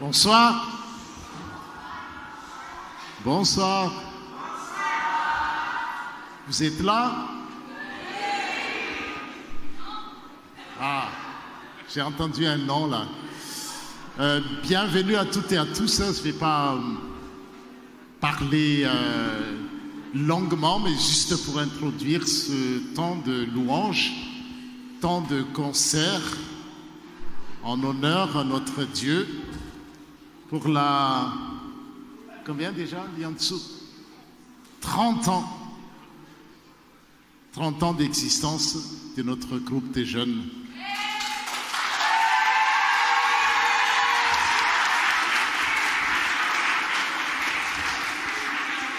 Bonsoir. Bonsoir. Vous êtes là? Ah, j'ai entendu un nom là. Bienvenue à toutes et à tous. Je ne vais pas parler longuement, mais juste pour introduire ce temps de louange, temps de concert en honneur à notre Dieu pour la... Combien déjà? Il y a en dessous 30 ans. 30 ans d'existence de notre groupe des jeunes.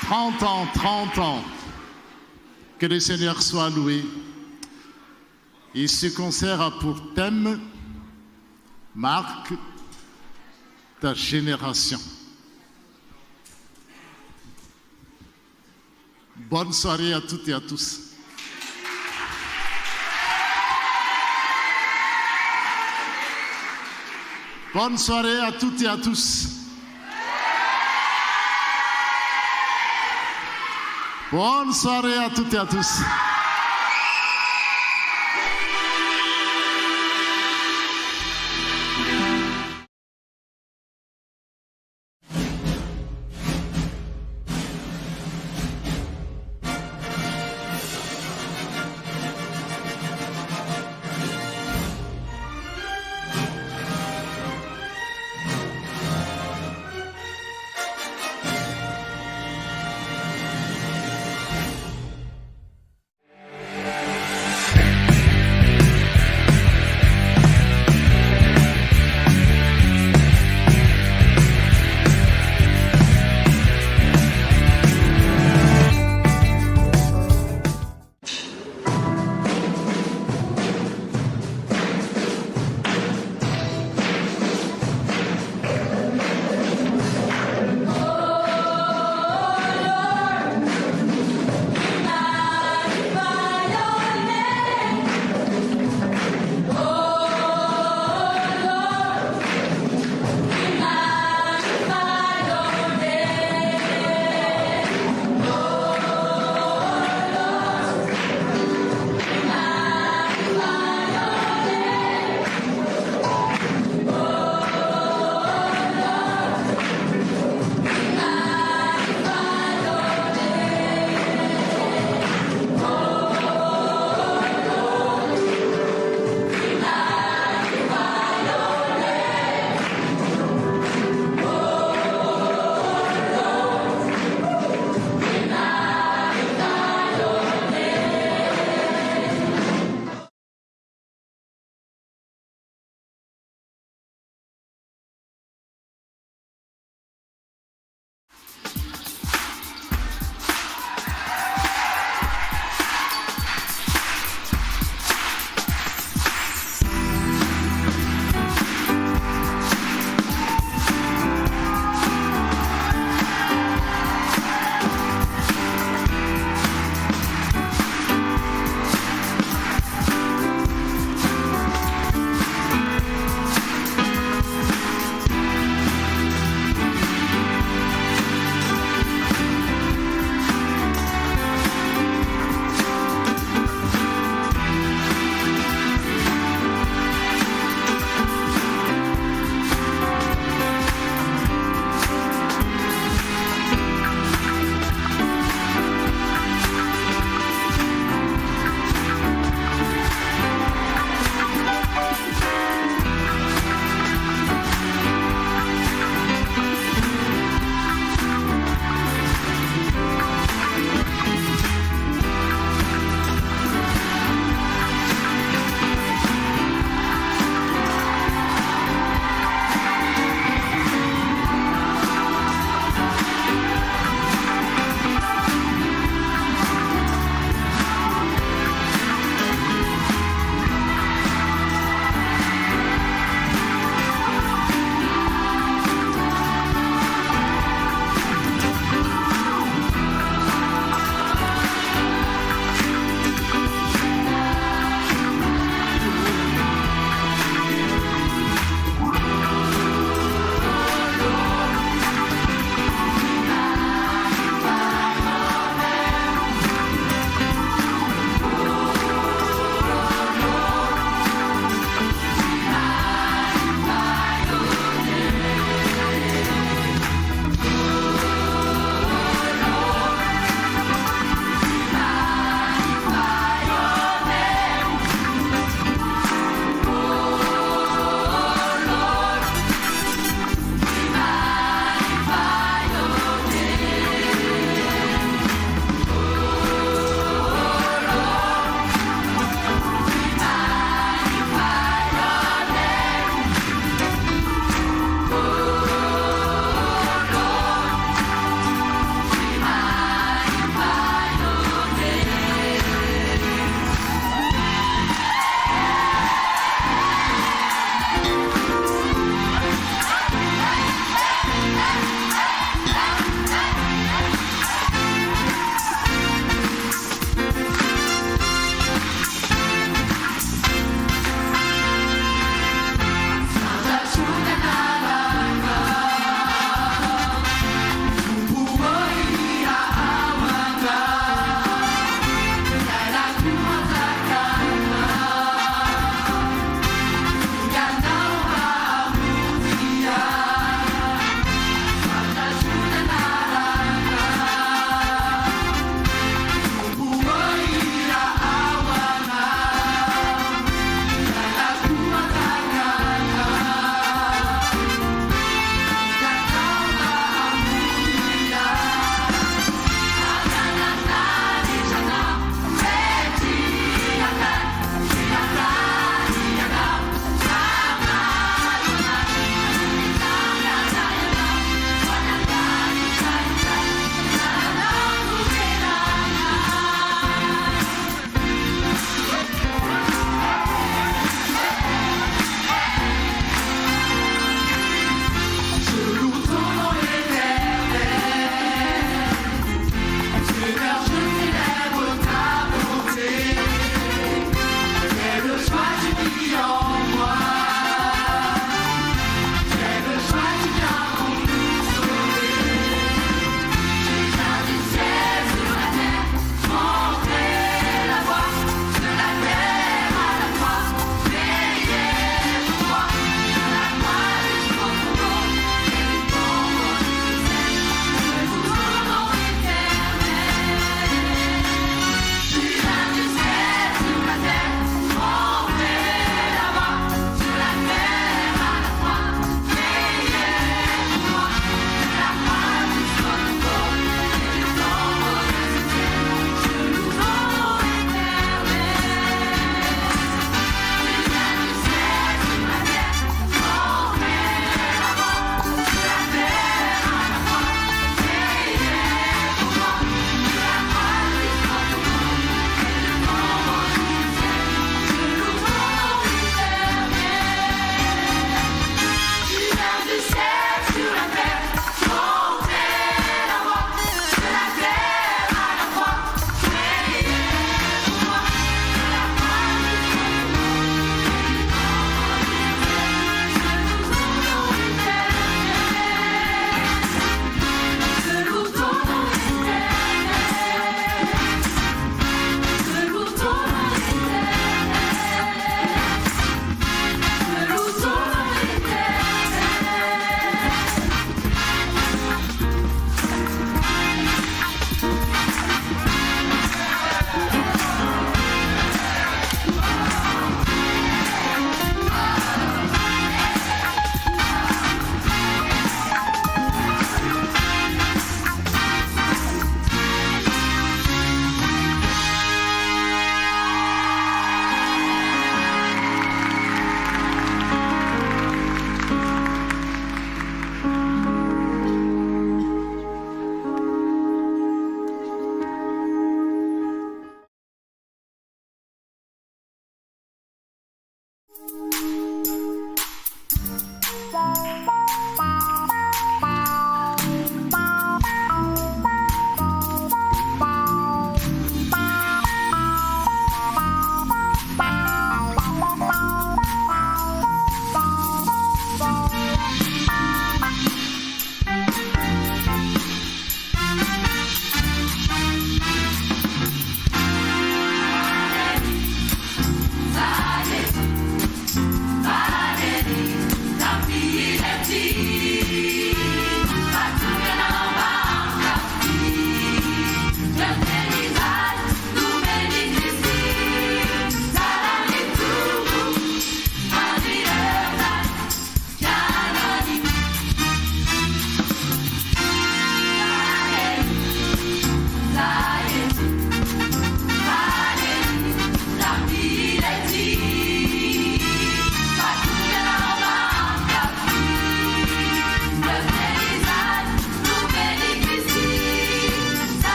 « 30 ans. Que le Seigneur soit loué. Et ce concert a pour thème « Marque ta génération ». Bonne soirée à toutes et à tous. Bonne soirée à toutes et à tous. Bonne soirée à toutes et à tous.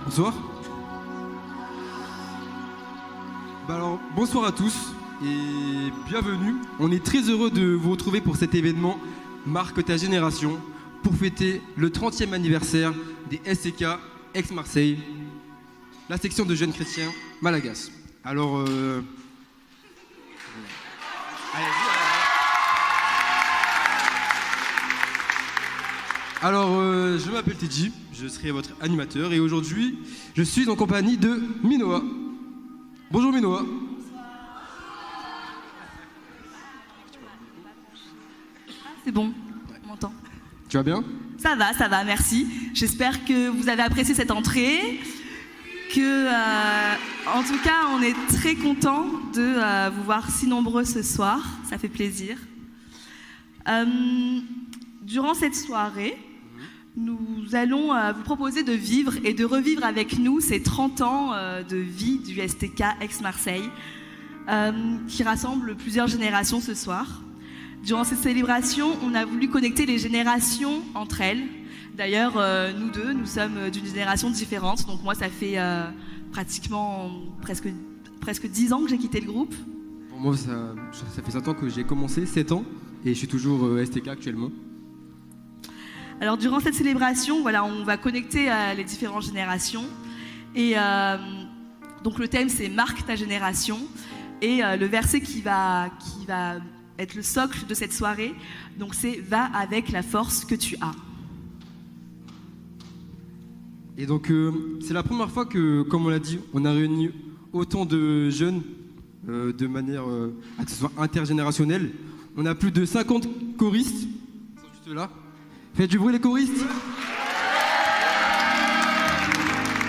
Bonsoir. Alors, bonsoir à tous et bienvenue. On est très heureux de vous retrouver pour cet événement Marque ta génération pour fêter le 30e anniversaire des STK Aix-Marseille, la section de jeunes chrétiens Malagas. Alors, je m'appelle Teddy, je serai votre animateur et aujourd'hui, je suis en compagnie de Minoa. Bonjour Minoa. C'est bon, on m'entend. Tu vas bien? Ça va, merci. J'espère que vous avez apprécié cette entrée, en tout cas, on est très contents de vous voir si nombreux ce soir, ça fait plaisir. Durant cette soirée, nous allons vous proposer de vivre et de revivre avec nous ces 30 ans de vie du STK Aix-Marseille, qui rassemble plusieurs générations ce soir. Durant cette célébration, on a voulu connecter les générations entre elles. D'ailleurs, nous deux, nous sommes d'une génération différente. Donc moi, ça fait pratiquement presque 10 ans que j'ai quitté le groupe. Pour moi, ça fait 7 ans que j'ai commencé, 7 ans, et je suis toujours STK actuellement. Alors durant cette célébration, voilà, on va connecter les différentes générations. Et donc le thème, c'est « Marque ta génération ». Et le verset qui va être le socle de cette soirée, donc c'est « Va avec la force que tu as ». Et donc, c'est la première fois que, comme on l'a dit, on a réuni autant de jeunes de manière à que ce soit intergénérationnel. On a plus de 50 choristes, ils sont juste là. Faites du bruit les choristes.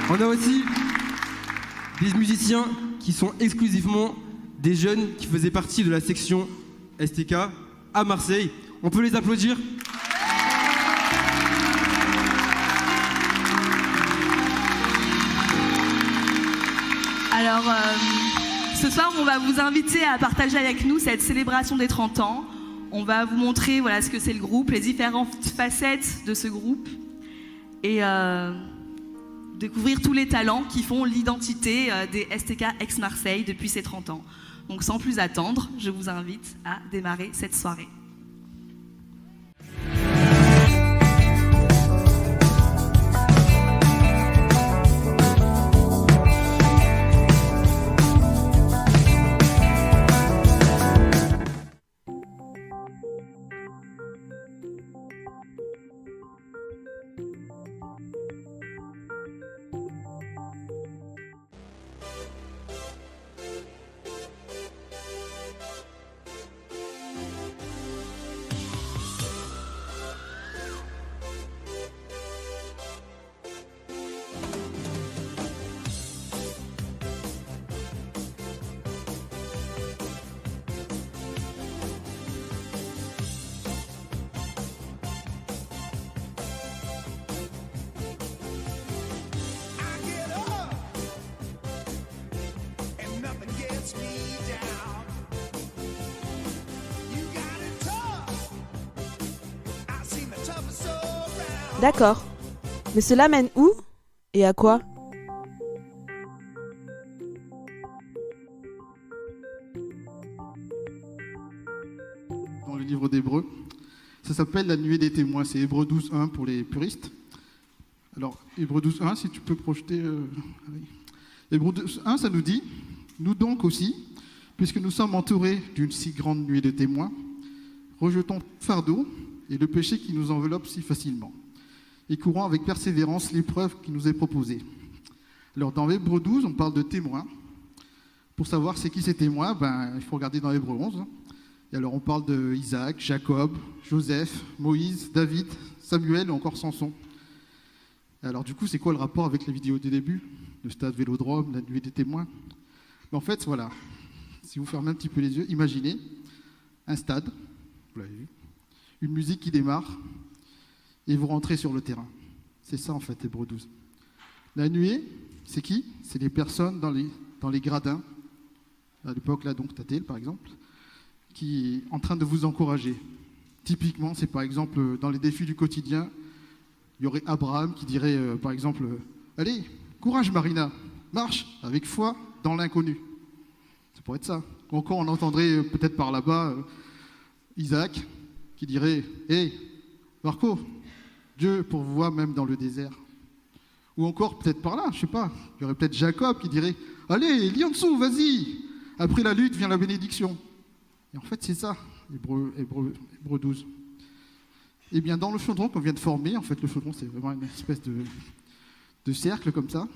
On a aussi des musiciens qui sont exclusivement des jeunes qui faisaient partie de la section STK à Marseille. On peut les applaudir. Alors, ce soir, on va vous inviter à partager avec nous cette célébration des 30 ans. On va vous montrer voilà, ce que c'est le groupe, les différentes facettes de ce groupe et découvrir tous les talents qui font l'identité des STK Aix-Marseille depuis ces 30 ans. Donc sans plus attendre, je vous invite à démarrer cette soirée. D'accord. Mais cela mène où? Et à quoi? Dans le livre d'Hébreux. Ça s'appelle la nuée des témoins. C'est Hébreux 12.1 pour les puristes. Alors, Hébreux 12.1, si tu peux projeter... Hébreux 12.1, ça nous dit « Nous donc aussi, puisque nous sommes entourés d'une si grande nuée de témoins, rejetons tout fardeau et le péché qui nous enveloppe si facilement. Et courons avec persévérance l'épreuve qui nous est proposée. » Alors dans Hébreux 12, on parle de témoins. Pour savoir c'est qui ces témoins, il faut regarder dans Hébreux 11. Et alors on parle de Isaac, Jacob, Joseph, Moïse, David, Samuel ou encore Samson. Alors du coup, c'est quoi le rapport avec les vidéos du début? Le stade Vélodrome, la nuée des témoins? En fait, voilà, si vous fermez un petit peu les yeux, imaginez un stade, vous l'avez vu, une musique qui démarre, et vous rentrez sur le terrain. C'est ça, en fait, Hébreux 12. La nuée, c'est qui? C'est les personnes dans les gradins, à l'époque, là, donc Tatel, par exemple, qui est en train de vous encourager. Typiquement, c'est par exemple, dans les défis du quotidien, il y aurait Abraham qui dirait, par exemple, « Allez, Courage Marina, marche avec foi dans l'inconnu. Ça pourrait être ça. Ou encore on entendrait peut-être par là-bas Isaac qui dirait Hé, Marco, Dieu pourvoit même dans le désert. Ou encore peut-être par là, je sais pas, il y aurait peut-être Jacob qui dirait Allez, lis en dessous, vas-y. Après la lutte vient la bénédiction. Et en fait c'est ça, Hébreux 12. Et bien dans le chaudron qu'on vient de former, en fait le chaudron c'est vraiment une espèce de cercle comme ça,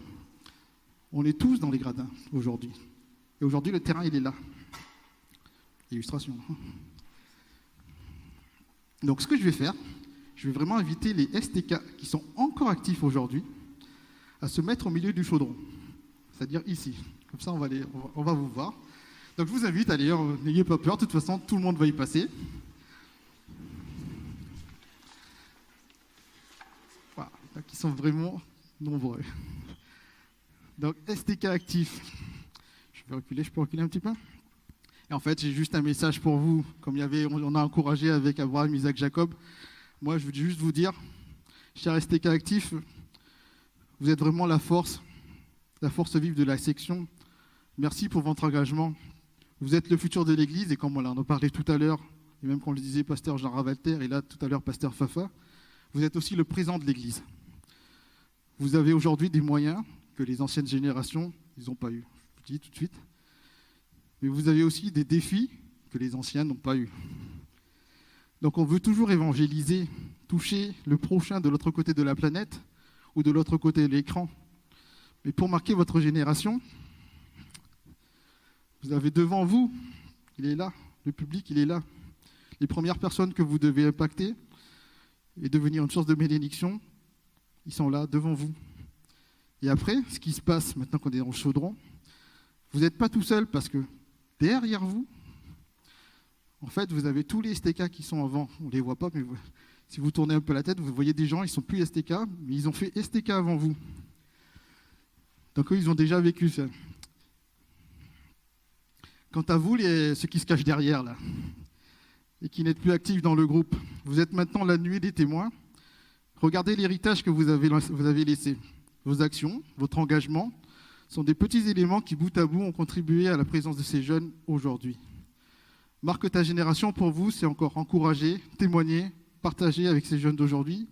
on est tous dans les gradins aujourd'hui. Et aujourd'hui le terrain il est là. Illustration. Donc ce que je vais faire, je vais vraiment inviter les STK qui sont encore actifs aujourd'hui à se mettre au milieu du chaudron, c'est-à-dire ici. Comme ça, on va vous voir. Donc je vous invite, allez, n'ayez pas peur, de toute façon, tout le monde va y passer. Voilà, donc ils sont vraiment nombreux. Donc STK actifs. Je vais reculer, je peux reculer un petit peu ? Et en fait, j'ai juste un message pour vous, comme on a encouragé avec Abraham, Isaac, Jacob. Moi, je veux juste vous dire, chers STK actifs, vous êtes vraiment la force vive de la section. Merci pour votre engagement. Vous êtes le futur de l'Église, et comme on en a parlé tout à l'heure, et même quand on le disait, pasteur Jean Ravalter, et là tout à l'heure, pasteur Fafa, vous êtes aussi le présent de l'Église. Vous avez aujourd'hui des moyens que les anciennes générations, ils n'ont pas eu. Je vous dis tout de suite. Mais vous avez aussi des défis que les anciens n'ont pas eu. Donc on veut toujours évangéliser, toucher le prochain de l'autre côté de la planète ou de l'autre côté de l'écran. Mais pour marquer votre génération, vous avez devant vous, il est là, le public, il est là. Les premières personnes que vous devez impacter et devenir une source de bénédiction, ils sont là, devant vous. Et après, ce qui se passe, maintenant qu'on est dans le chaudron, vous n'êtes pas tout seul parce que derrière vous, en fait, vous avez tous les STK qui sont avant. On ne les voit pas, mais si vous tournez un peu la tête, vous voyez des gens, ils ne sont plus STK, mais ils ont fait STK avant vous. Donc eux, ils ont déjà vécu ça. Quant à vous, ceux qui se cachent derrière, là, et qui n'êtes plus actifs dans le groupe, vous êtes maintenant la nuée des témoins. Regardez l'héritage que vous avez laissé. Vos actions, votre engagement, sont des petits éléments qui, bout à bout, ont contribué à la présence de ces jeunes aujourd'hui. Marque ta génération, pour vous, c'est encore encourager, témoigner, partager avec ces jeunes d'aujourd'hui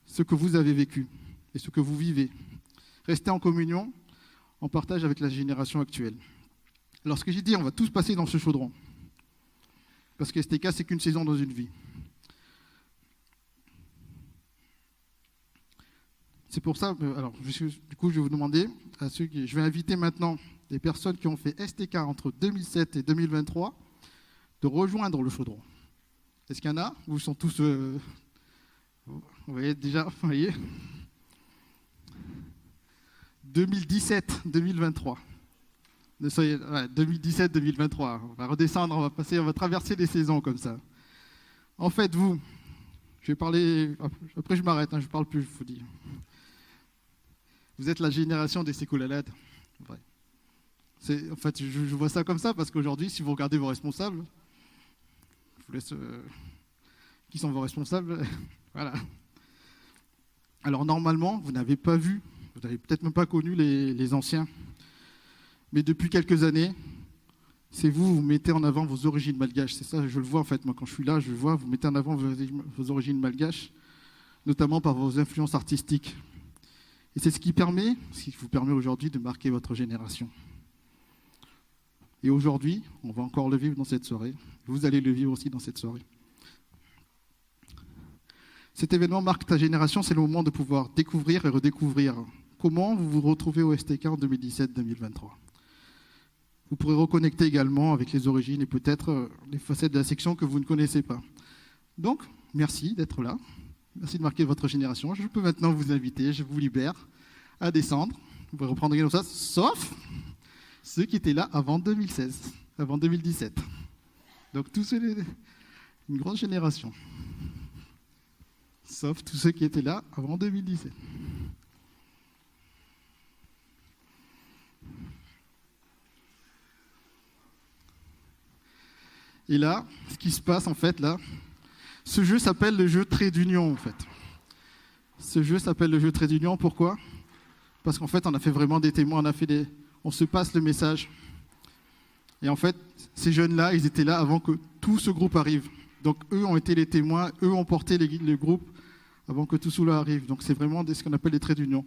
ce que vous avez vécu et ce que vous vivez. Restez en communion, en partage avec la génération actuelle. Alors ce que j'ai dit, on va tous passer dans ce chaudron. Parce que STK, c'est qu'une saison dans une vie. C'est pour ça, du coup, je vais vous demander, je vais inviter maintenant des personnes qui ont fait STK entre 2007 et 2023 de rejoindre le chaudron. Est-ce qu'il y en a? Vous sont tous... vous voyez déjà, vous voyez 2017-2023. 2017-2023. On va redescendre, on va traverser les saisons comme ça. En fait, je vais parler... Après, je m'arrête, je ne parle plus, je vous dis. Vous êtes la génération des sécoulalades. Ouais. En fait, je vois ça comme ça parce qu'aujourd'hui, si vous regardez vos responsables, je vous laisse... qui sont vos responsables? Voilà. Alors, normalement, vous n'avez pas vu, vous n'avez peut-être même pas connu les anciens. Mais depuis quelques années, c'est vous mettez en avant vos origines malgaches. C'est ça, je le vois en fait. Moi, quand je suis là, je vois, vous mettez en avant vos origines malgaches, notamment par vos influences artistiques. Et c'est ce qui vous permet aujourd'hui de marquer votre génération. Et aujourd'hui, on va encore le vivre dans cette soirée. Vous allez le vivre aussi dans cette soirée. Cet événement marque ta génération, c'est le moment de pouvoir découvrir et redécouvrir comment vous vous retrouvez au STK en 2017-2023. Vous pourrez reconnecter également avec les origines et peut-être les facettes de la section que vous ne connaissez pas. Donc, merci d'être là. Merci de marquer votre génération. Je peux maintenant vous inviter, je vous libère, à descendre. Vous pouvez reprendre comme ça, sauf ceux qui étaient là avant 2016, avant 2017. Donc, une grande génération. Sauf tous ceux qui étaient là avant 2017. Et là, ce qui se passe en fait là, ce jeu s'appelle le jeu Trait d'Union en fait. Ce jeu s'appelle le jeu Trait d'Union, pourquoi? parce qu'en fait, on a fait vraiment des témoins, on se passe le message. Et en fait, ces jeunes-là, ils étaient là avant que tout ce groupe arrive. Donc, eux ont été les témoins, eux ont porté le groupe avant que tout cela arrive. Donc, c'est vraiment ce qu'on appelle les traits d'union.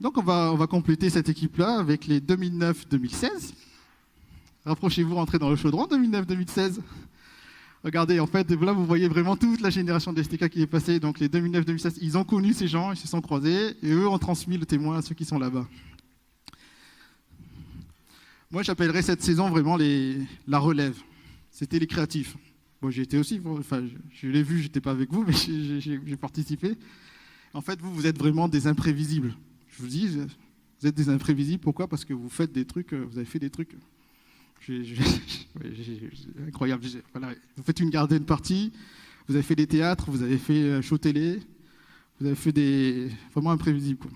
Donc, on va compléter cette équipe-là avec les 2009-2016. Rapprochez-vous, rentrez dans le chaudron, 2009-2016. Regardez, en fait, là, vous voyez vraiment toute la génération d'STK qui est passée. Donc, les 2009-2016, ils ont connu ces gens, ils se sont croisés, et eux ont transmis le témoin à ceux qui sont là-bas. Moi, j'appellerais cette saison vraiment la relève. C'était les créatifs. Bon, j'y étais aussi, enfin, je l'ai vu, j'étais pas avec vous, mais j'ai participé. En fait, vous êtes vraiment des imprévisibles. Je vous dis, vous êtes des imprévisibles. Pourquoi ? Parce que vous faites des trucs, vous avez fait des trucs incroyables. Voilà. Vous faites une garden party, vous avez fait des théâtres, vous avez fait show télé, vous avez fait vraiment imprévisibles, quoi.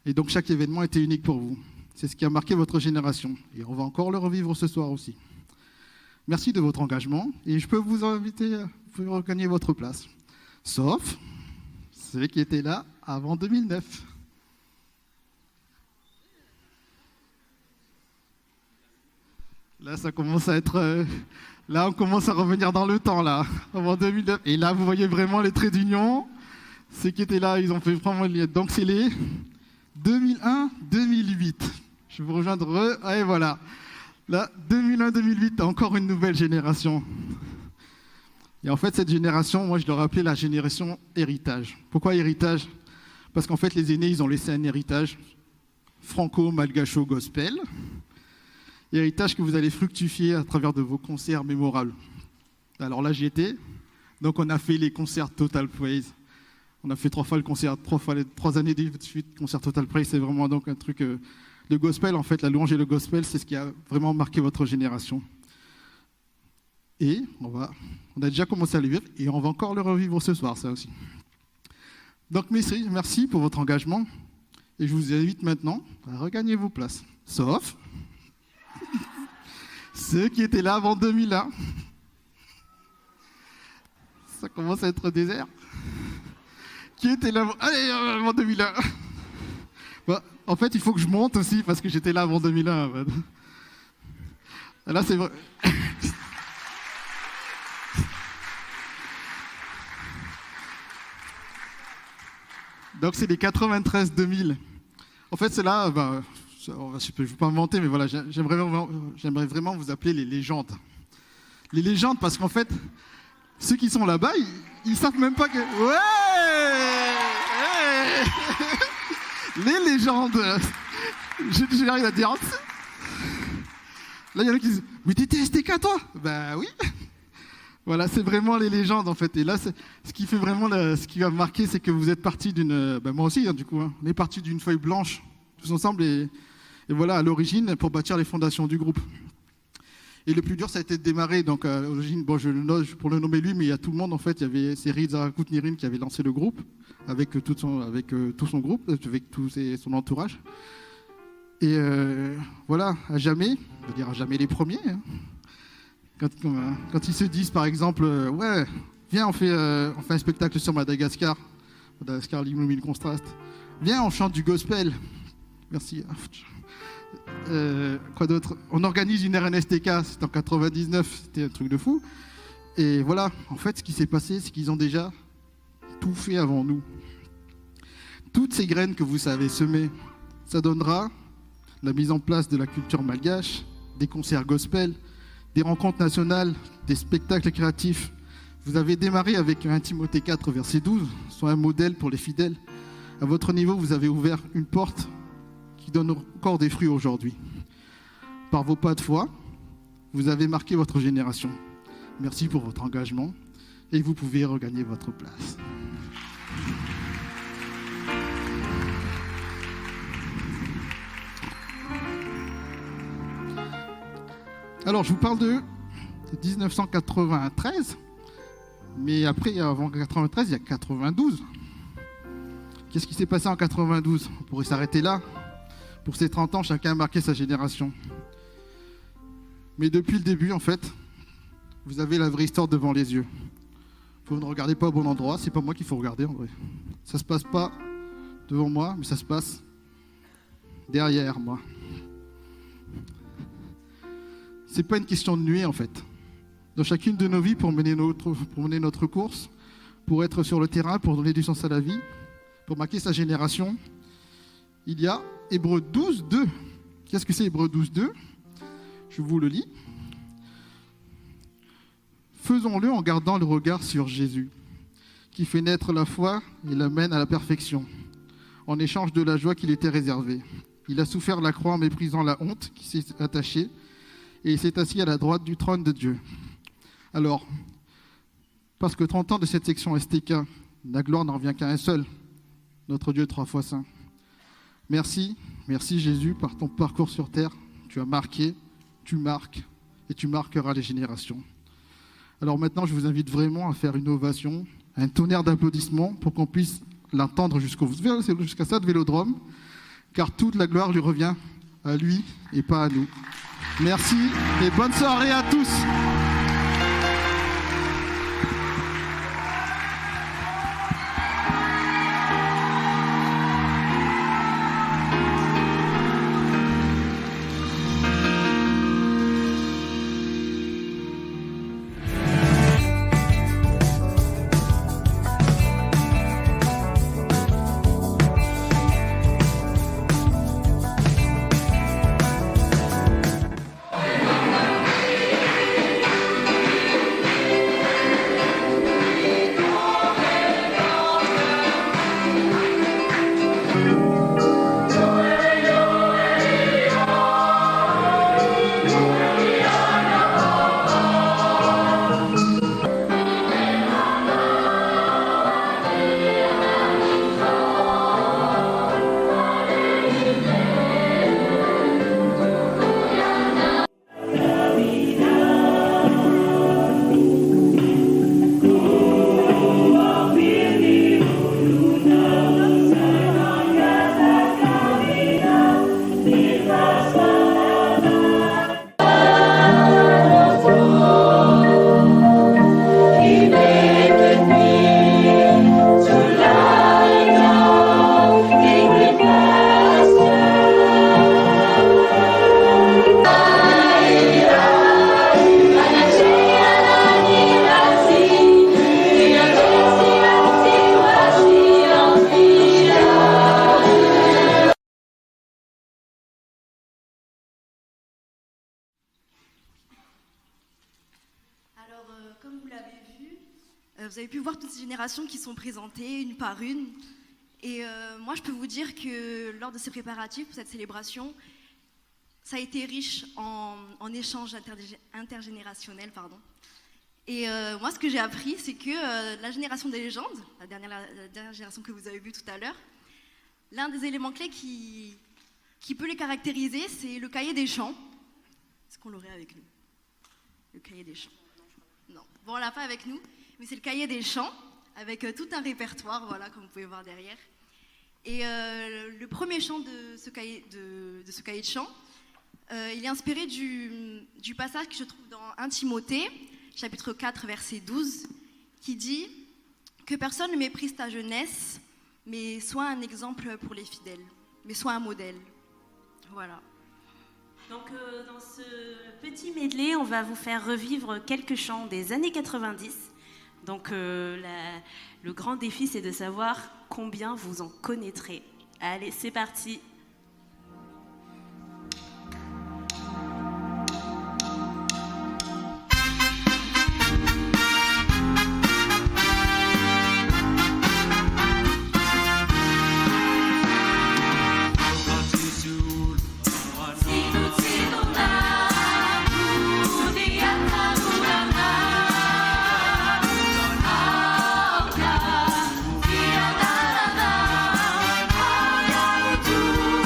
Et donc, chaque événement était unique pour vous. C'est ce qui a marqué votre génération. Et on va encore le revivre ce soir aussi. Merci de votre engagement. Et je peux vous inviter à regagner votre place. Sauf ceux qui étaient là avant 2009. Là, ça commence à être... là, on commence à revenir dans le temps, là. Avant 2009. Et là, vous voyez vraiment les traits d'union. Ceux qui étaient là, ils ont fait vraiment le lien. Donc, c'est les 2001-2008. Je vais vous rejoindre. Et voilà. Là, 2001-2008, encore une nouvelle génération. Et en fait, cette génération, moi, je l'aurais appelée la génération héritage. Pourquoi héritage ? Parce qu'en fait, les aînés, ils ont laissé un héritage franco-malgacho-gospel. Héritage que vous allez fructifier à travers de vos concerts mémorables. Alors là, j'y étais. Donc, on a fait les concerts Total Praise. On a fait 3 fois le concert, 3 années de suite, concert Total Praise. C'est vraiment donc un truc... le gospel, en fait, la louange et le gospel, c'est ce qui a vraiment marqué votre génération. Et on a déjà commencé à le vivre et on va encore le revivre ce soir, ça aussi. Donc, merci pour votre engagement. Et je vous invite maintenant à regagner vos places. Sauf ceux qui étaient là avant 2001. Ça commence à être désert. Qui étaient là avant 2001. Bon, en fait, il faut que je monte aussi parce que j'étais là avant 2001. Là, c'est vrai. Donc, c'est les 93-2000. En fait, c'est là, je ne vais pas inventer, mais voilà, j'aimerais vraiment vous appeler les légendes. Les légendes, parce qu'en fait, ceux qui sont là-bas, ils savent même pas que... Ouais, les légendes. J'ai rien à dire. Là, il y en a qui disent, mais t'étais STK, toi ? Ben oui. Voilà, c'est vraiment les légendes, en fait. Et là, ce qui fait vraiment, ce qui va me marquer, c'est que vous êtes partis d'une... moi aussi, hein, du coup. Hein, on est partis d'une feuille blanche, tous ensemble, et voilà, à l'origine, pour bâtir les fondations du groupe. Et le plus dur, ça a été de démarrer. Donc, à l'origine, bon, pour le nommer lui, mais il y a tout le monde, en fait. Il y avait Cyril Zarakut-Nirin qui avait lancé le groupe, avec tout son groupe, avec son entourage. Et voilà, à jamais, je veux dire à jamais les premiers. Hein. Quand ils se disent, par exemple, ouais, viens, on fait un spectacle sur Madagascar, l'illumine contraste. Viens, on chante du gospel. Merci. Quoi d'autre ? On organise une RNSTK, c'était en 99, c'était un truc de fou. Et voilà, en fait, ce qui s'est passé, c'est qu'ils ont déjà tout fait avant nous. Toutes ces graines que vous savez semer, ça donnera la mise en place de la culture malgache, des concerts gospel, des rencontres nationales, des spectacles créatifs. Vous avez démarré avec 1 Timothée 4, verset 12, soit un modèle pour les fidèles. À votre niveau, vous avez ouvert une porte qui donne encore des fruits aujourd'hui. Par vos pas de foi, vous avez marqué votre génération. Merci pour votre engagement et vous pouvez regagner votre place. Alors, je vous parle de 1993, mais après, avant 93, il y a 92. Qu'est-ce qui s'est passé en 92 ? On pourrait s'arrêter là. Pour ces 30 ans, chacun a marqué sa génération. Mais depuis le début, en fait, vous avez la vraie histoire devant les yeux. Vous ne regardez pas au bon endroit, c'est pas moi qu'il faut regarder en vrai. Ça se passe pas devant moi, mais ça se passe derrière moi. C'est pas une question de nuée en fait. Dans chacune de nos vies, pour mener notre course, pour être sur le terrain, pour donner du sens à la vie, pour marquer sa génération, il y a Hébreux 12, 2. Qu'est-ce que c'est Hébreux 12, 2 ? Je vous le lis. Faisons-le en gardant le regard sur Jésus, qui fait naître la foi et la mène à la perfection, en échange de la joie qui lui était réservée. Il a souffert la croix en méprisant la honte qui s'est attachée, et il s'est assis à la droite du trône de Dieu. Alors, parce que 30 ans de cette section STK, la gloire n'en revient qu'à un seul, notre Dieu 3 fois saint. Merci Jésus, par ton parcours sur terre, tu as marqué, tu marques, et tu marqueras les générations. Alors maintenant, je vous invite vraiment à faire une ovation, un tonnerre d'applaudissements pour qu'on puisse l'entendre jusqu'à ça de Vélodrome, car toute la gloire lui revient à lui et pas à nous. Merci et bonne soirée à tous. Comme vous l'avez vu, vous avez pu voir toutes ces générations qui sont présentées une par une. Et moi, je peux vous dire que lors de ces préparatifs pour cette célébration, ça a été riche en échanges intergénérationnels. Et moi, ce que j'ai appris, c'est que la génération des légendes, la dernière génération que vous avez vue tout à l'heure, l'un des éléments clés qui peut les caractériser, c'est le cahier des chants. Est-ce qu'on l'aurait avec nous ? Le cahier des chants. Non, bon, on l'a pas avec nous, mais c'est le cahier des chants, avec tout un répertoire, voilà, comme vous pouvez voir derrière. Et le premier chant de ce cahier de chants, il est inspiré du passage que je trouve dans 1 Timothée, chapitre 4, verset 12, qui dit que personne ne méprise ta jeunesse, mais sois un exemple pour les fidèles, mais sois un modèle. Voilà. Donc dans ce petit medley, on va vous faire revivre quelques chants des années 90. Donc le grand défi, c'est de savoir combien vous en connaîtrez. Allez, c'est parti. Do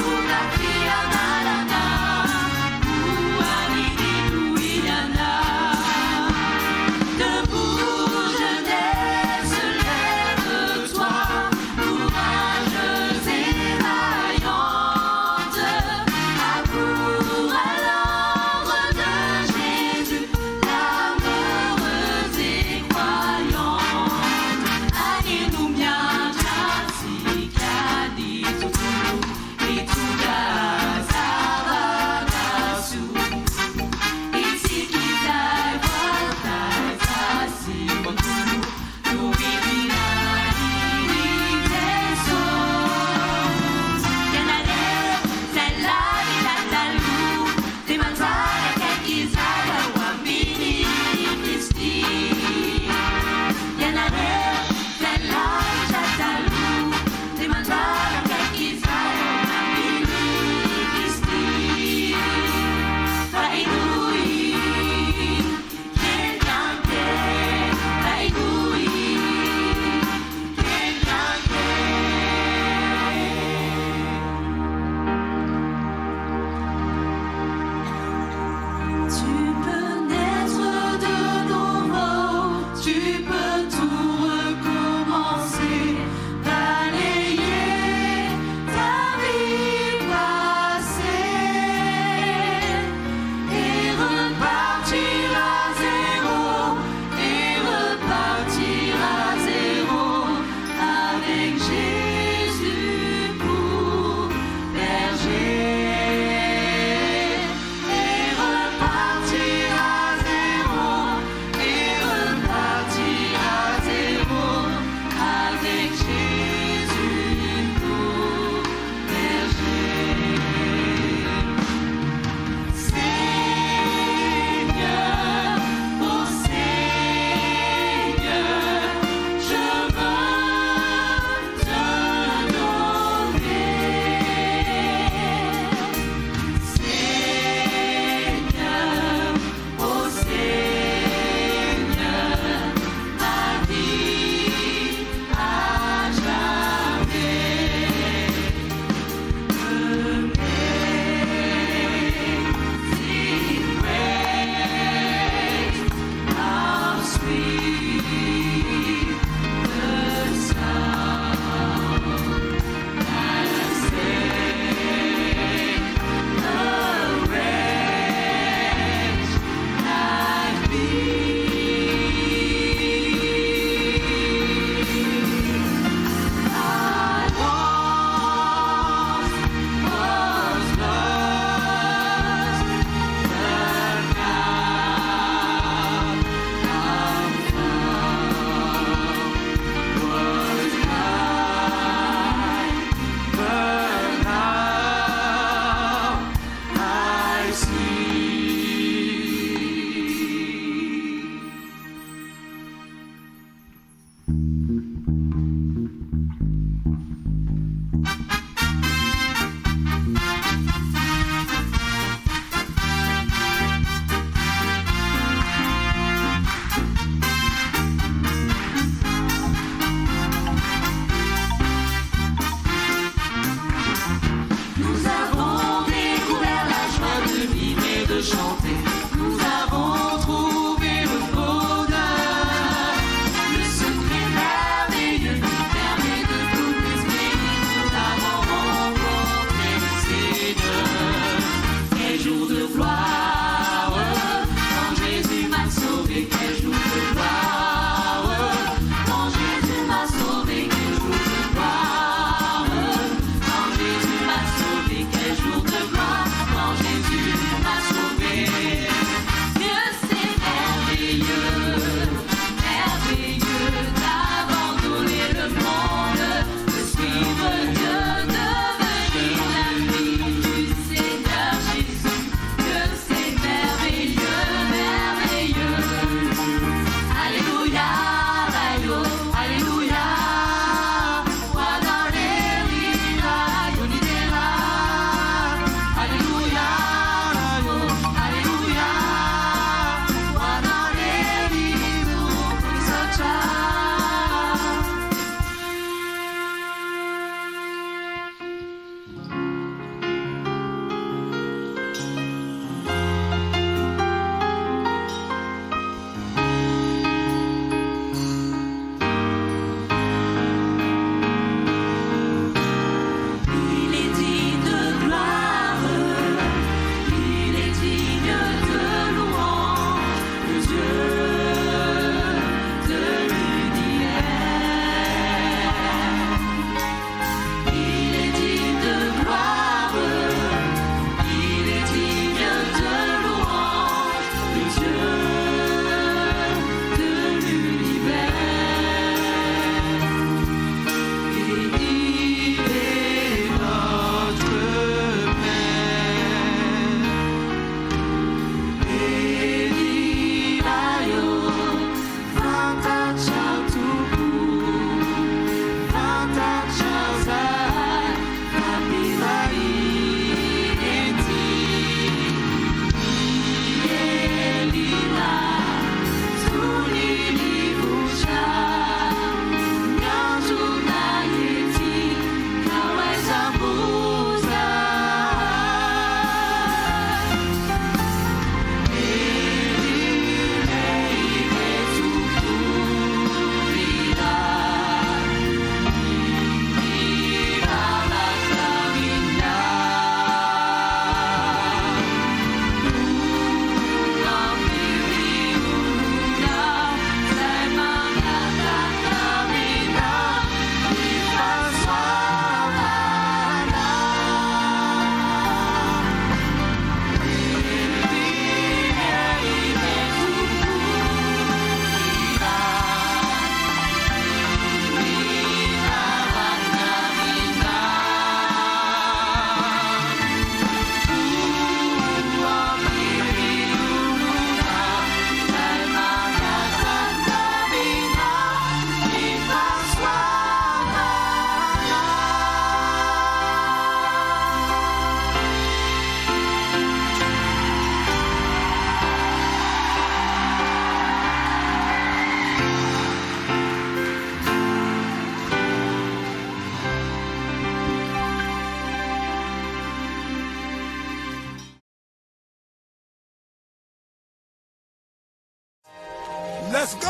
Let's go.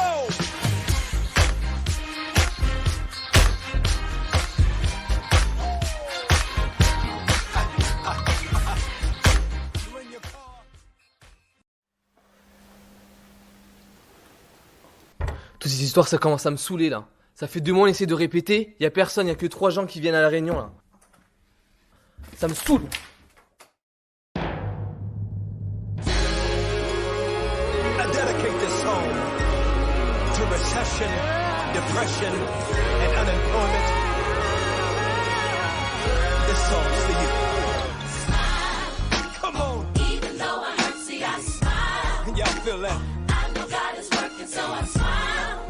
Toutes ces histoires, ça commence à me saouler là. Ça fait 2 mois, on essaie de répéter. Y a personne, y a que 3 gens qui viennent à la réunion là. Ça me saoule. I dedicate this song to recession, depression, and unemployment. This song's for you. Come on. Even though I hurt, see I smile. Y'all feel that? I know God is working, so I smile.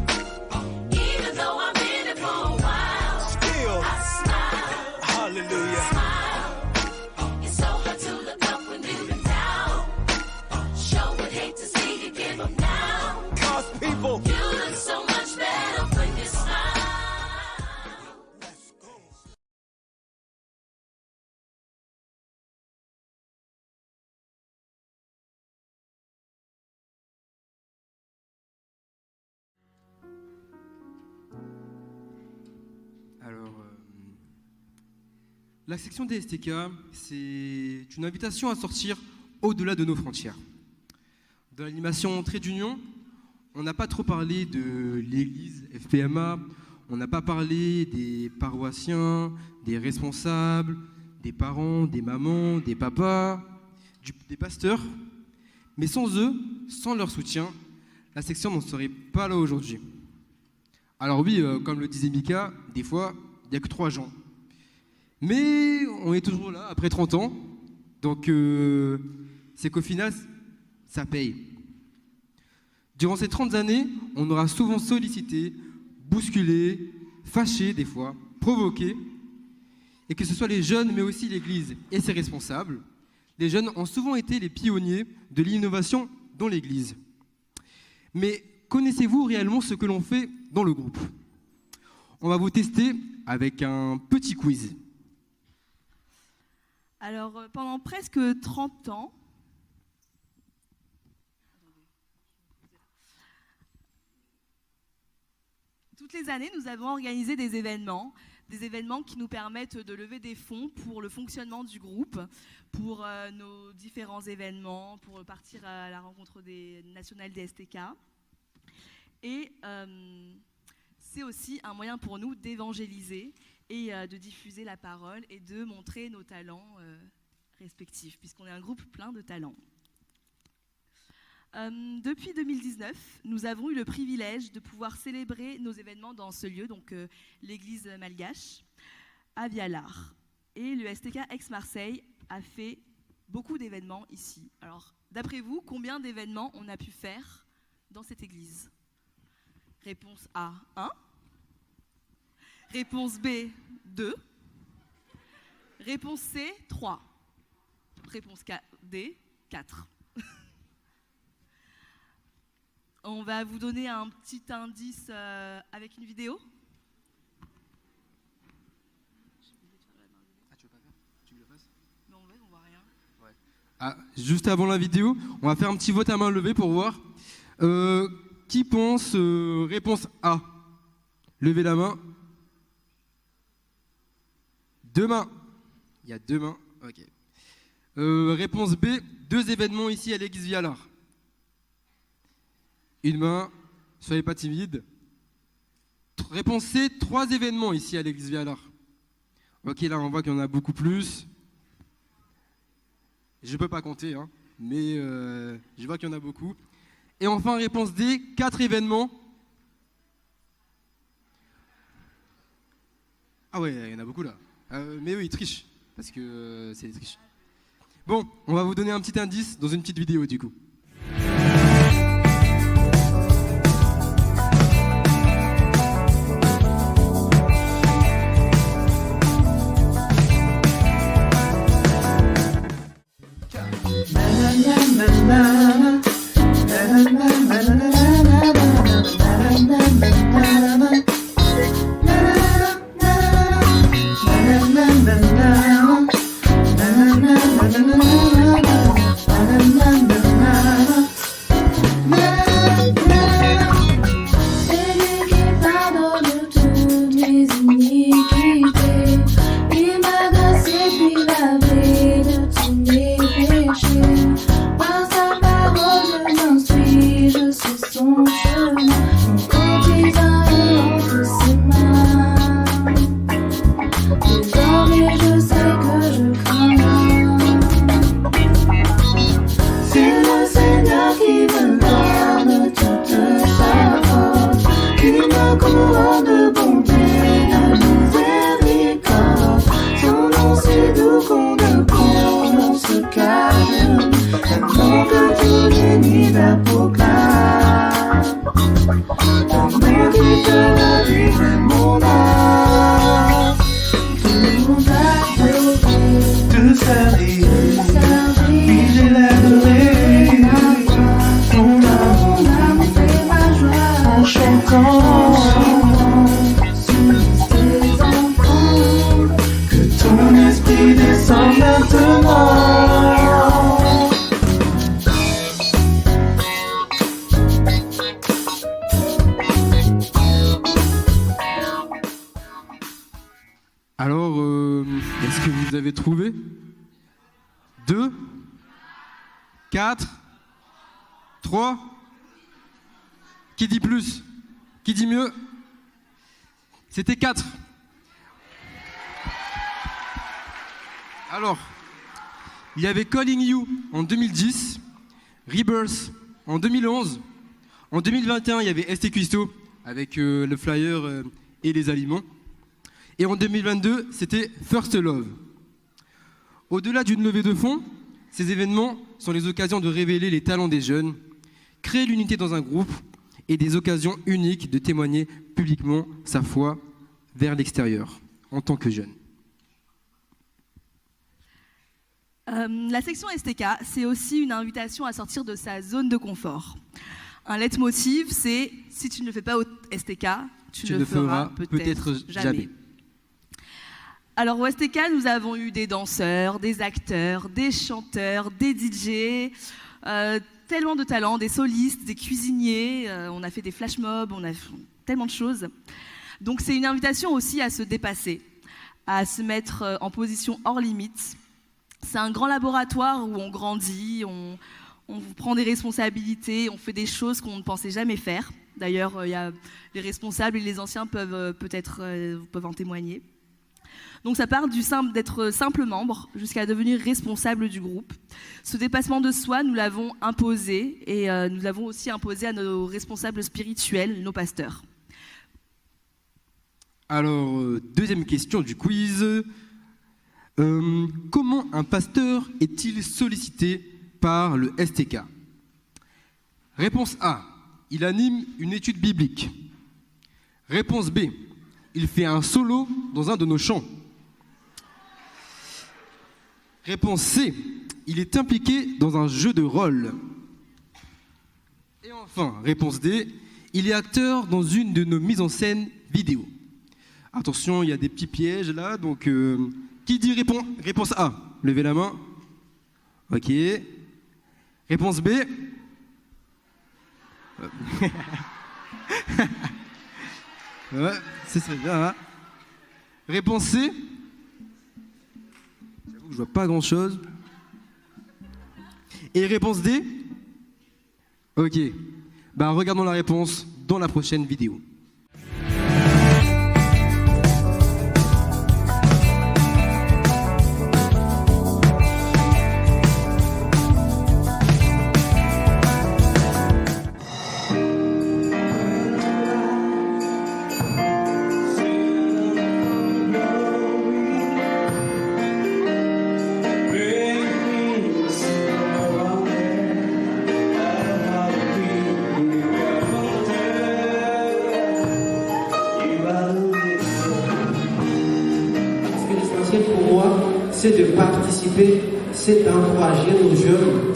Even though I'm in it for a while, Still, I smile. hallelujah. Smile. It's so hard to look up when you've been down. Sure would hate to see you give up now. Cause people, You look so much better when you smile. Alors, la section des STK, c'est une invitation à sortir au-delà de nos frontières. Dans l'animation Trait d'Union, on n'a pas trop parlé de l'église FPMA, on n'a pas parlé des paroissiens, des responsables, des parents, des mamans, des papas, des pasteurs. Mais sans eux, sans leur soutien, la section n'en serait pas là aujourd'hui. Alors oui, comme le disait Mika, des fois, il n'y a que 3 gens. Mais on est toujours là, après 30 ans. Donc, c'est qu'au final, ça paye. Durant ces 30 années, on aura souvent sollicité, bousculé, fâché des fois, provoqué. Et que ce soit les jeunes, mais aussi l'Église et ses responsables. Les jeunes ont souvent été les pionniers de l'innovation dans l'Église. Mais connaissez-vous réellement ce que l'on fait dans le groupe? On va vous tester avec un petit quiz. Alors, pendant presque 30 ans, toutes les années, nous avons organisé des événements qui nous permettent de lever des fonds pour le fonctionnement du groupe, pour nos différents événements, pour partir à la rencontre nationale des STK. Et c'est aussi un moyen pour nous d'évangéliser et de diffuser la parole et de montrer nos talents respectifs, puisqu'on est un groupe plein de talents. Depuis 2019, nous avons eu le privilège de pouvoir célébrer nos événements dans ce lieu, donc l'église malgache, à Vialard. Et le STK Aix-Marseille a fait beaucoup d'événements ici. Alors, d'après vous, combien d'événements on a pu faire dans cette église? Réponse A, 1. Réponse B, 2. Réponse C, 3. Réponse D, 4. On va vous donner un petit indice avec une vidéo. Ah, tu veux pas faire? Tu me le passes? Non, en fait, on voit rien. Ouais. Ah, juste avant la vidéo, on va faire un petit vote à main levée pour voir. Qui pense réponse A? Levez la main. 2 mains. Il y a 2 mains. Ok. Réponse B, 2 événements ici à l'église Vialard. 1 main. Soyez pas timide. Réponse C, 3 événements ici à l'église Vialard. Ok, là on voit qu'il y en a beaucoup plus. Je peux pas compter, hein, mais je vois qu'il y en a beaucoup. Et enfin, réponse D, 4 événements. Ah ouais, il y en a beaucoup là. Mais eux, ils trichent, parce que c'est des triches. Bon, on va vous donner un petit indice dans une petite vidéo du coup. Na na na na na na na na na na na na na 2, 4, 3. Qui dit plus? Qui dit mieux? C'était 4. Alors, il y avait Calling You en 2010, Rebirth en 2011. En 2021, il y avait ST Cuisto avec le flyer et les aliments. Et en 2022, c'était First Love. Au-delà d'une levée de fonds, ces événements sont les occasions de révéler les talents des jeunes, créer l'unité dans un groupe et des occasions uniques de témoigner publiquement sa foi vers l'extérieur en tant que jeune. La section STK, c'est aussi une invitation à sortir de sa zone de confort. Un leitmotiv, c'est si tu ne le fais pas au STK, tu ne le feras peut-être jamais. Alors au STK, nous avons eu des danseurs, des acteurs, des chanteurs, des DJ, tellement de talents, des solistes, des cuisiniers, on a fait des flash mobs, on a fait tellement de choses. Donc c'est une invitation aussi à se dépasser, à se mettre en position hors limite. C'est un grand laboratoire où on grandit, on prend des responsabilités, on fait des choses qu'on ne pensait jamais faire. D'ailleurs, il y a les responsables et les anciens peuvent en témoigner. Donc ça part d'être simple membre jusqu'à devenir responsable du groupe. Ce dépassement de soi, nous l'avons imposé et nous l'avons aussi imposé à nos responsables spirituels, nos pasteurs. Alors, deuxième question du quiz. Comment un pasteur est-il sollicité par le STK? Réponse A, il anime une étude biblique. Réponse B, il fait un solo dans un de nos chants. Réponse C, il est impliqué dans un jeu de rôle. Et enfin, réponse D, il est acteur dans une de nos mises en scène vidéo. Attention, il y a des petits pièges là, donc qui dit réponse A? Levez la main. Ok. Réponse B. Ouais, c'est bien. Hein. Réponse C. J'avoue que je vois pas grand chose. Et réponse D. Ok. Bah regardons la réponse dans la prochaine vidéo. Pour moi, c'est de participer, c'est d'encourager nos jeunes.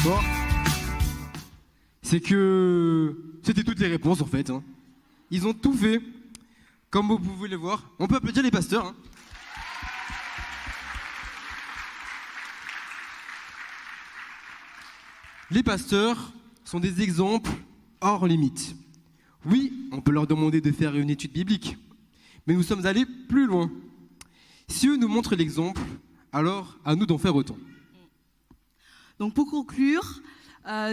Bon, c'est que c'était toutes les réponses en fait. Hein. Ils ont tout fait, comme vous pouvez le voir. On peut applaudir les pasteurs. Hein. Les pasteurs sont des exemples hors limite. Oui, on peut leur demander de faire une étude biblique, mais nous sommes allés plus loin. Si eux nous montrent l'exemple, alors à nous d'en faire autant. Donc pour conclure,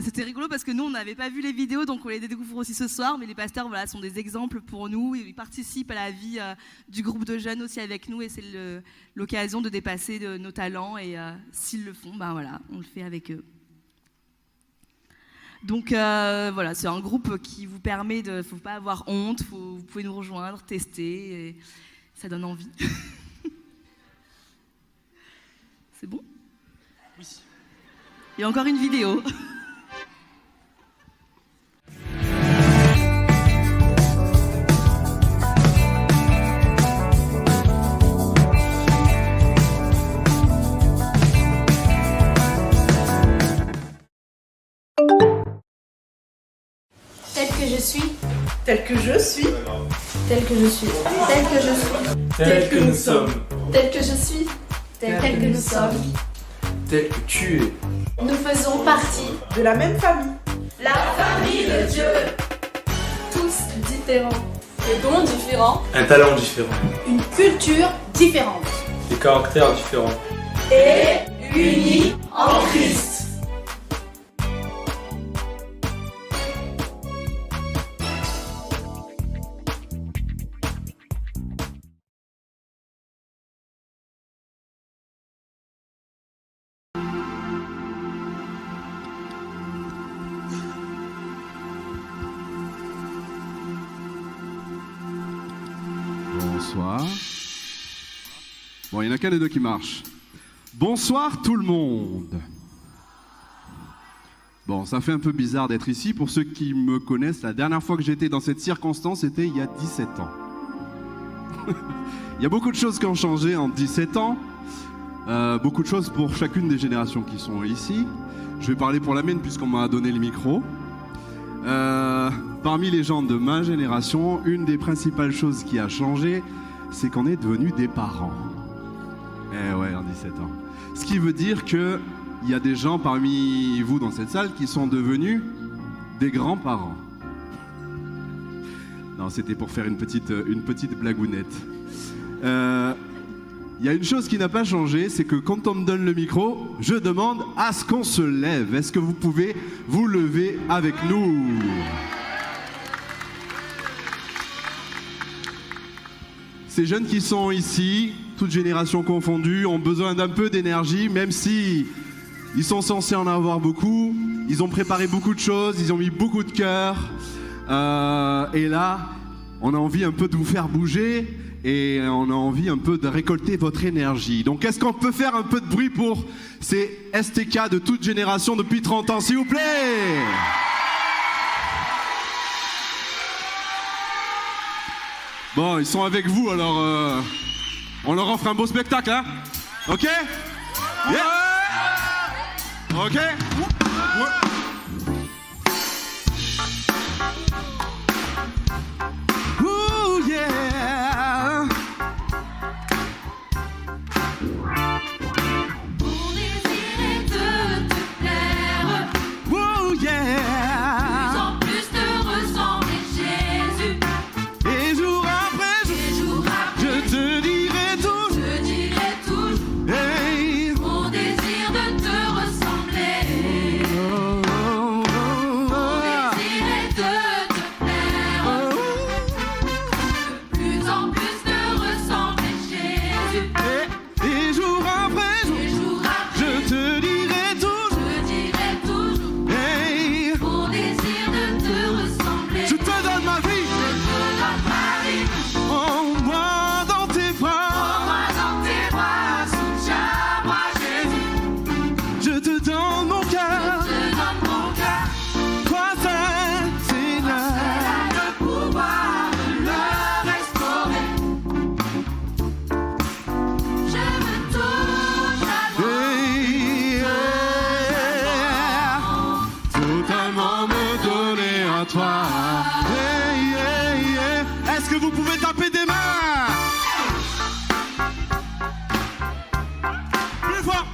c'était rigolo parce que nous on n'avait pas vu les vidéos, donc on les découvre aussi ce soir, mais les pasteurs voilà, sont des exemples pour nous, ils participent à la vie du groupe de jeunes aussi avec nous et c'est l'occasion de dépasser nos talents et s'ils le font, ben voilà, on le fait avec eux. Donc voilà, c'est un groupe qui vous permet de, faut pas avoir honte, vous pouvez nous rejoindre, tester, et ça donne envie. C'est bon ? Oui. Il y a encore une vidéo. Tel que je suis, tel que je suis, tel que je suis, tel que je suis, tel que nous sommes, tel que je suis, tel que nous sommes, Tel que tu es. nous faisons partie de la même famille, la famille de Dieu. Tous différents, des dons différents, Un talent différent, une culture différente des caractères différents. et unis en Christ. Bonsoir. Bon, il n'y en a qu'un des deux qui marche. Bonsoir tout le monde. Bon, ça fait un peu bizarre d'être ici. Pour ceux qui me connaissent, la dernière fois que j'étais dans cette circonstance, c'était il y a 17 ans. Il y a beaucoup de choses qui ont changé en 17 ans. Beaucoup de choses pour chacune des générations qui sont ici. Je vais parler pour la mienne puisqu'on m'a donné le micro. Parmi les gens de ma génération, une des principales choses qui a changé, c'est qu'on est devenus des parents. Eh ouais, en 17 ans. Ce qui veut dire qu'il y a des gens parmi vous dans cette salle qui sont devenus des grands-parents. Non, c'était pour faire une petite blagounette. Il y a une chose qui n'a pas changé, c'est que quand on me donne le micro, je demande à ce qu'on se lève. Est-ce que vous pouvez vous lever avec nous ? Ces jeunes qui sont ici, toutes générations confondues, ont besoin d'un peu d'énergie, même si ils sont censés en avoir beaucoup. Ils ont préparé beaucoup de choses, ils ont mis beaucoup de cœur. Et là, on a envie un peu de vous faire bouger et on a envie un peu de récolter votre énergie. Donc, est-ce qu'on peut faire un peu de bruit pour ces STK de toute génération depuis 30 ans, s'il vous plaît ? Bon, ils sont avec vous, alors on leur offre un beau spectacle, hein ? Ok ? Yeah ! Ok ? Ooh, yeah! Mon désir est de te plaire, Ooh, yeah! plus en plus de ressembler Jésus. Et jour après jour, je te dirai tout. Je dirai toujours Hey! mon désir de te ressembler. Oh, oh, oh, Mon oh. désir est de te plaire, de plus en plus de ressembler Jésus. Et jour après Et jour après, je te dirai tout. je dirai toujours Hey! mon désir de te ressembler. Je te donne ma vie. Je te donne ma vie, Prends-moi dans tes bras. prends-moi dans tes bras, soutiens-moi Jésus. Je te donne mon cœur. Je te donne mon cœur, Toi seul, Seigneur. elle a le pouvoir de le restaurer. Je veux tout avoir, Hey, yeah. Totalement me donner à toi. Hey, hey, hey. Est-ce que vous pouvez taper des mains? Plus fort.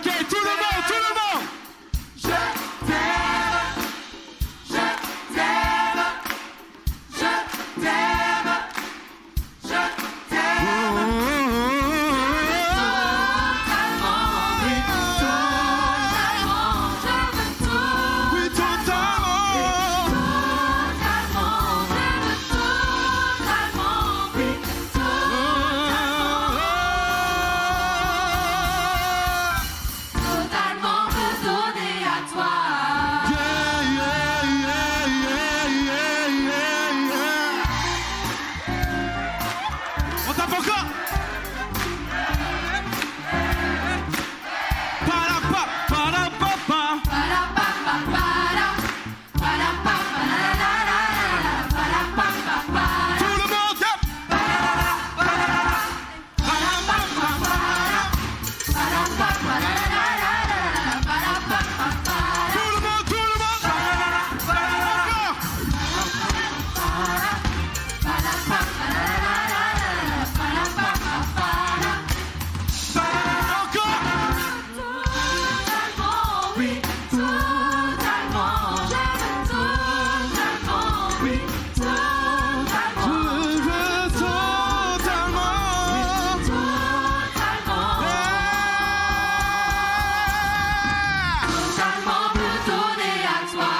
Ok, tout le monde, tout le monde. Je t'aime, je t'aime, je t'aime, je t'aime. Totalement, oui, totalement, je veux tout. Oui, totalement. Totalement, je veux totalement, oui, totalement me donner à toi. Yeah, yeah, yeah, yeah, yeah, yeah, yeah. On tape encore. Palapa, palapapa. Tout le monde tape. Tout le monde, tout le monde. Encore. Totalement, oui, totalement, je veux totalement, oui, totalement, Je veux totalement. totalement me donner à toi.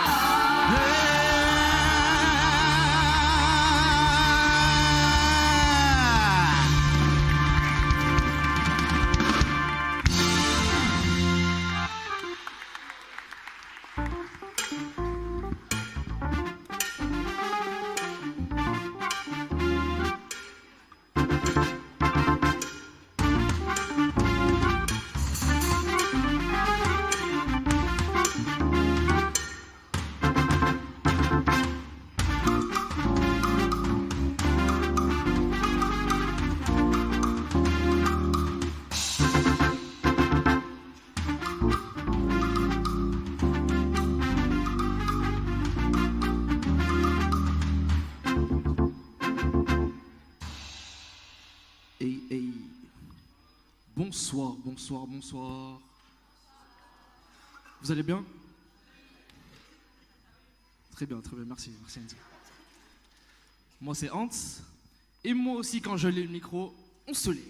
Hey, hey. Bonsoir, bonsoir, bonsoir. Vous allez bien? Très bien, merci, merci Andy. Moi c'est Hans, et moi aussi quand je lève le micro, on se lève.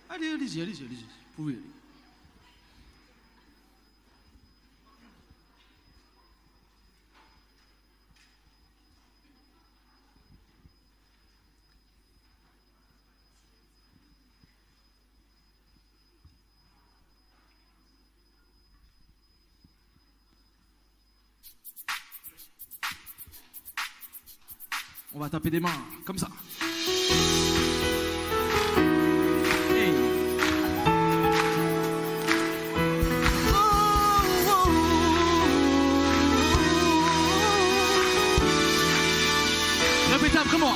Allez-y, vous pouvez y aller. On va taper des mains, comme ça. Hey. Répétez après moi.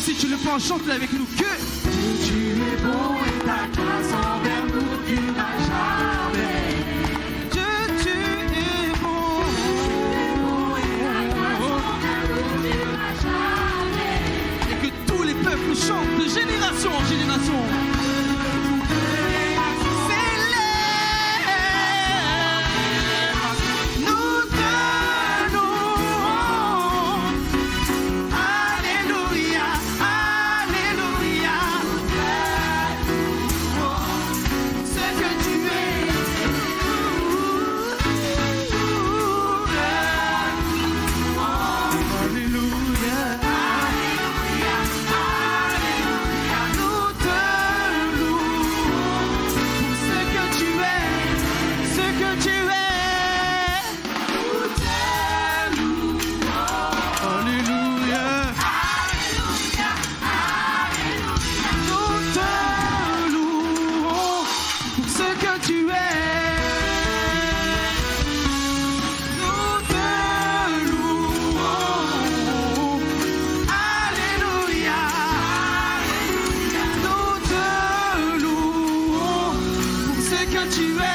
si tu le penses, chante-le avec nous. Que Tu es bon et ta grâce envers nous tu n'as jamais. Dieu, tu es bon. Et ta grâce envers nous tu n'as jamais. Et que tous les peuples chantent de génération en génération. Tu es